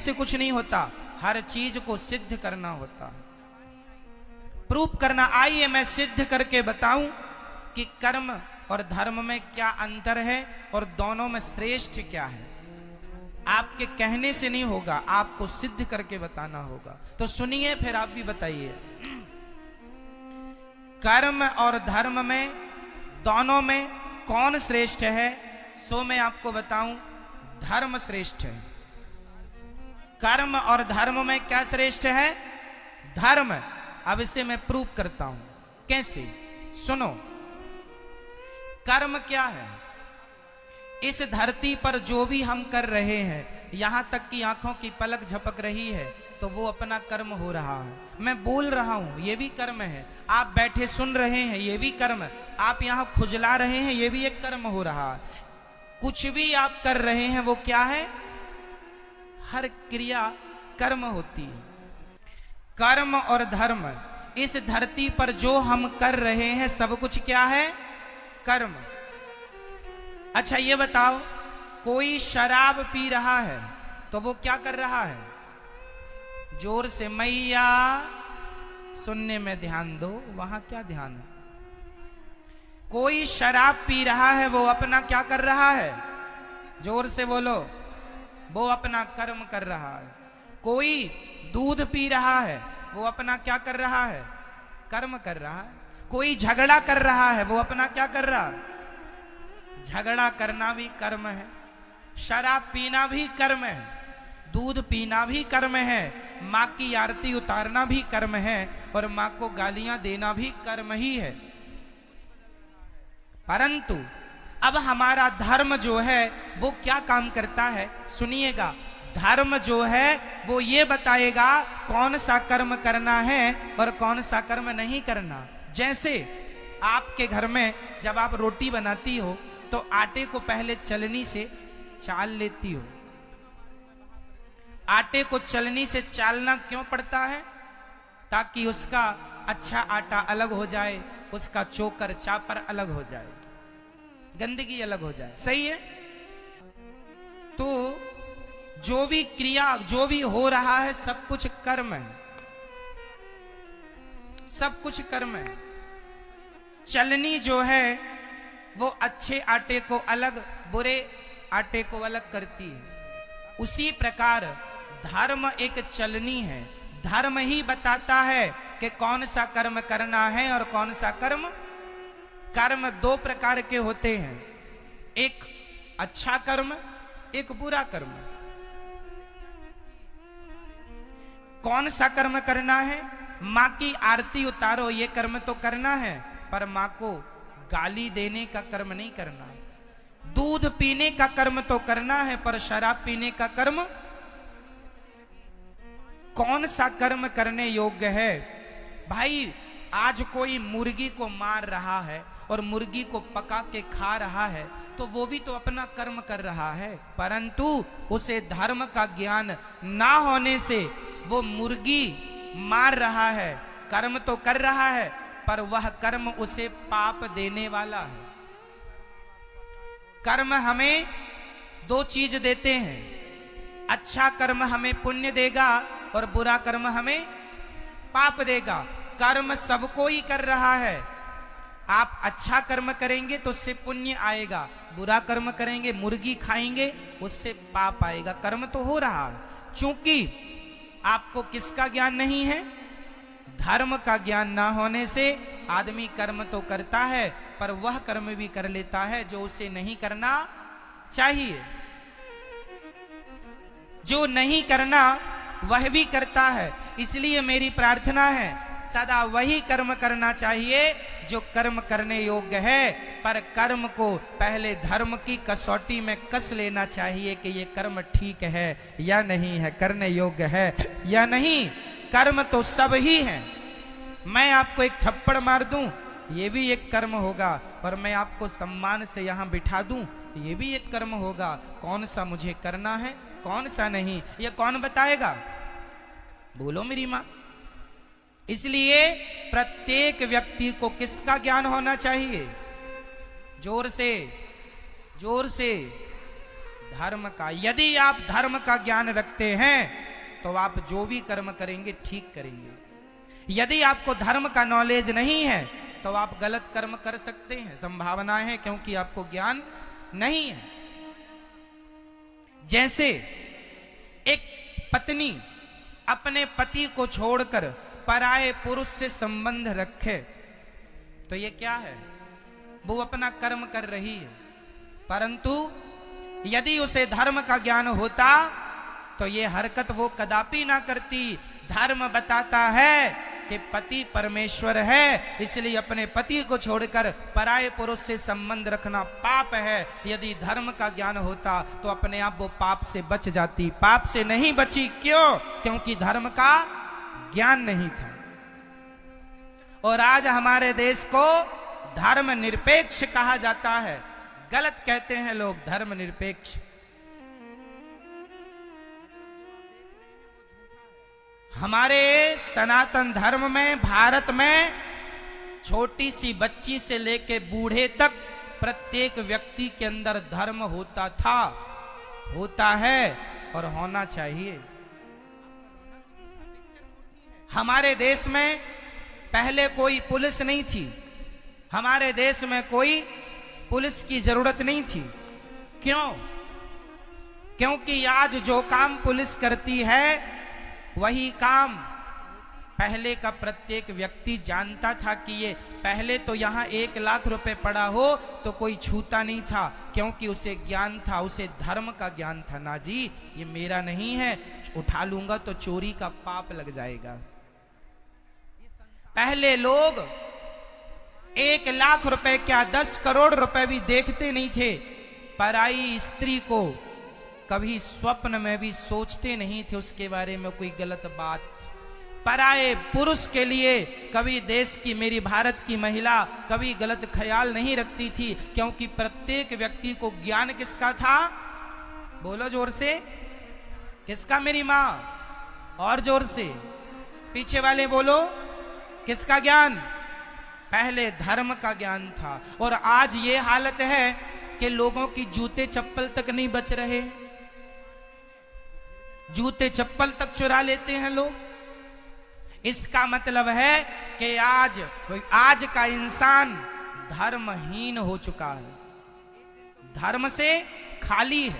से कुछ नहीं होता, हर चीज को सिद्ध करना होता है, प्रूफ करना। आइए मैं सिद्ध करके बताऊं कि कर्म और धर्म में क्या अंतर है और दोनों में श्रेष्ठ क्या है। आपके कहने से नहीं होगा, आपको सिद्ध करके बताना होगा। तो सुनिए, फिर आप भी बताइए। कर्म और धर्म में, दोनों में कौन श्रेष्ठ है? सो मैं आपको बताऊं, धर्म श्रेष्ठ है। कर्म और धर्म में क्या श्रेष्ठ है? धर्म। अब इसे मैं प्रूफ करता हूं। कैसे? सुनो। कर्म क्या है? इस धरती पर जो भी हम कर रहे हैं, यहां तक कि आंखों की पलक झपक रही है, तो वो अपना कर्म हो रहा है। मैं बोल रहा हूं, ये भी कर्म है। आप बैठे सुन रहे हैं, ये भी कर्म। आप यहां खुजला रहे हैं, ये भी एक कर्म हो रहा है। कुछ भी आप कर रहे हैं, वो क्या है? हर क्रिया कर्म होती है। कर्म और धर्म, इस धरती पर जो हम कर रहे हैं, सब कुछ क्या है? कर्म। अच्छा ये बताओ, कोई शराब पी रहा है तो वो क्या कर रहा है? जोर से मैया, सुनने में ध्यान दो। वहां क्या ध्यान है? कोई शराब पी रहा है, वो अपना क्या कर रहा है? जोर से बोलो। वो अपना कर्म कर रहा है। कोई दूध पी रहा है, वो अपना क्या कर रहा है? कर्म कर रहा है। कोई झगड़ा कर रहा है, वो अपना क्या कर रहा है? झगड़ा करना भी कर्म है। शराब पीना भी कर्म है। दूध पीना भी कर्म है। माँ की आरती उतारना भी कर्म है। और माँ को गालियां देना भी कर्म ही है। परंतु अब हमारा धर्म जो है वो क्या काम करता है? सुनिएगा। धर्म जो है वो ये बताएगा कौन सा कर्म करना है और कौन सा कर्म नहीं करना। जैसे आपके घर में जब आप रोटी बनाती हो तो आटे को पहले चलनी से चाल लेती हो। आटे को चलनी से चालना क्यों पड़ता है? ताकि उसका अच्छा आटा अलग हो जाए, उसका चोकर चापर अलग हो जाए, गंदगी अलग हो जाए। सही है? तो जो भी क्रिया, जो भी हो रहा है, सब कुछ कर्म है। सब कुछ कर्म है। चलनी जो है वो अच्छे आटे को अलग, बुरे आटे को अलग करती है। उसी प्रकार धर्म एक चलनी है। धर्म ही बताता है कि कौन सा कर्म करना है और कौन सा कर्म। कर्म दो प्रकार के होते हैं, एक अच्छा कर्म, एक बुरा कर्म। कौन सा कर्म करना है? माँ की आरती उतारो, ये कर्म तो करना है, पर माँ को गाली देने का कर्म नहीं करना है। दूध पीने का कर्म तो करना है, पर शराब पीने का कर्म। कौन सा कर्म करने योग्य है? भाई आज कोई मुर्गी को मार रहा है और मुर्गी को पका के खा रहा है, तो वो भी तो अपना कर्म कर रहा है। परंतु उसे धर्म का ज्ञान ना होने से वो मुर्गी मार रहा है, कर्म तो कर रहा है, पर वह कर्म उसे पाप देने वाला है। कर्म हमें दो चीज देते हैं। अच्छा कर्म हमें पुण्य देगा और बुरा कर्म हमें पाप देगा। कर्म सबको ही कर रहा है। आप अच्छा कर्म करेंगे तो उससे पुण्य आएगा, बुरा कर्म करेंगे, मुर्गी खाएंगे, उससे पाप आएगा। कर्म तो हो रहा है। चूंकि आपको किसका ज्ञान नहीं है? धर्म का ज्ञान ना होने से आदमी कर्म तो करता है, पर वह कर्म भी कर लेता है जो उसे नहीं करना चाहिए। जो नहीं करना वह भी करता है। इसलिए मेरी प्रार्थना है, सदा वही कर्म करना चाहिए जो कर्म करने योग्य है, पर कर्म को पहले धर्म की कसौटी में कस लेना चाहिए कि ये कर्म ठीक है या नहीं है, करने योग्य है या नहीं। कर्म तो सब ही है। मैं आपको एक थप्पड़ मार दूं, ये भी एक कर्म होगा, और मैं आपको सम्मान से यहां बिठा दूं, ये भी एक कर्म होगा। कौन सा मुझे करना है, कौन सा नहीं, ये कौन बताएगा? बोलो मेरी मां। इसलिए प्रत्येक व्यक्ति को किसका ज्ञान होना चाहिए? जोर से, जोर से। धर्म का। यदि आप धर्म का ज्ञान रखते हैं तो आप जो भी कर्म करेंगे ठीक करेंगे। यदि आपको धर्म का नॉलेज नहीं है तो आप गलत कर्म कर सकते हैं, संभावना है, क्योंकि आपको ज्ञान नहीं है। जैसे एक पत्नी अपने पति को छोड़कर पराये पुरुष से संबंध रखे तो ये क्या है? वो अपना कर्म कर रही है। परंतु यदि उसे धर्म का ज्ञान होता तो ये हरकत वो कदापि ना करती। धर्म बताता है कि पति परमेश्वर है, इसलिए अपने पति को छोड़कर पराये पुरुष से संबंध रखना पाप है। यदि धर्म का ज्ञान होता तो अपने आप वो पाप से बच जाती। पाप से नहीं बची, क्यों? क्योंकि धर्म का ज्ञान नहीं था। और आज हमारे देश को धर्म निरपेक्ष कहा जाता है। गलत कहते हैं लोग, धर्म निरपेक्ष। हमारे सनातन धर्म में, भारत में छोटी सी बच्ची से लेके बूढ़े तक प्रत्येक व्यक्ति के अंदर धर्म होता था, होता है और होना चाहिए। हमारे देश में पहले कोई पुलिस नहीं थी। हमारे देश में कोई पुलिस की जरूरत नहीं थी। क्यों? क्योंकि आज जो काम पुलिस करती है वही काम पहले का प्रत्येक व्यक्ति जानता था कि ये पहले तो यहां 1 लाख रुपए पड़ा हो तो कोई छूता नहीं था, क्योंकि उसे ज्ञान था, उसे धर्म का ज्ञान था। ना जी, ये मेरा नहीं है, उठा लूंगा तो चोरी का पाप लग जाएगा। पहले लोग 1 लाख रुपए क्या 10 करोड़ रुपए भी देखते नहीं थे। पराई स्त्री को कभी स्वप्न में भी सोचते नहीं थे उसके बारे में कोई गलत बात। पराये पुरुष के लिए कभी देश की, मेरी भारत की महिला कभी गलत ख्याल नहीं रखती थी, क्योंकि प्रत्येक व्यक्ति को ज्ञान किसका था? बोलो जोर से, किसका? मेरी माँ। और जोर से, पीछे वाले बोलो, किसका ज्ञान? पहले धर्म का ज्ञान था। और आज ये हालत है कि लोगों की जूते चप्पल तक नहीं बच रहे। जूते चप्पल तक चुरा लेते हैं लोग। इसका मतलब है कि आज का इंसान धर्महीन हो चुका है, धर्म से खाली है,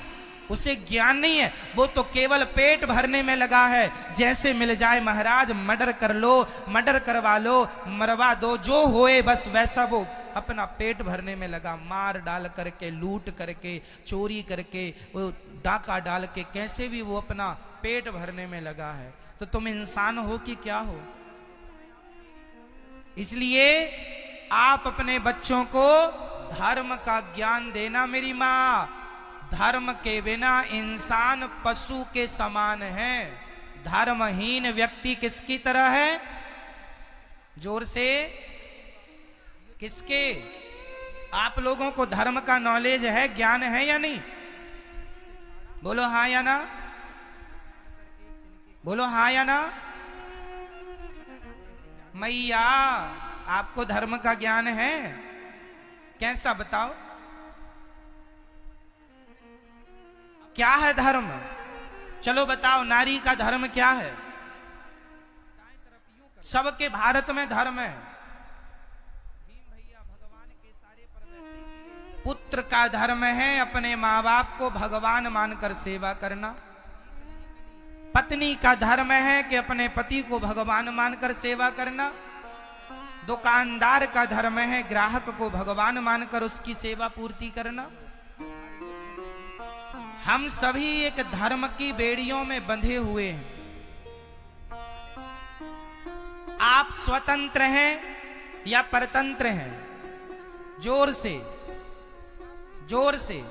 उसे ज्ञान नहीं है। वो तो केवल पेट भरने में लगा है। जैसे मिल जाए महाराज मर्डर कर लो, मर्डर करवा लो, मरवा दो, जो होए बस वैसा वो अपना पेट भरने में लगा। मार डाल करके, लूट करके, चोरी करके, वो डाका डाल के, कैसे भी वो अपना पेट भरने में लगा है। तो तुम इंसान हो कि क्या हो? इसलिए आप अपने बच्चों को धर्म का ज्ञान देना। मेरी माँ, धर्म के बिना इंसान पशु के समान है। धर्महीन व्यक्ति किसकी तरह है? जोर से, किसके? आप लोगों को धर्म का नॉलेज है, ज्ञान है या नहीं? बोलो हाँ या ना, बोलो हाँ या ना। मैया, आपको धर्म का ज्ञान है? कैसा बताओ, क्या है धर्म? चलो बताओ, नारी का धर्म क्या है? सबके भारत में धर्म है। पुत्र का धर्म है अपने माँ बाप को भगवान मानकर सेवा करना। पत्नी का धर्म है कि अपने पति को भगवान मानकर सेवा करना। दुकानदार का धर्म है ग्राहक को भगवान मानकर उसकी सेवा पूर्ति करना। हम सभी एक धर्म की बेड़ियों में बंधे हुए हैं। आप स्वतंत्र हैं या परतंत्र हैं? जोर से, जोर से।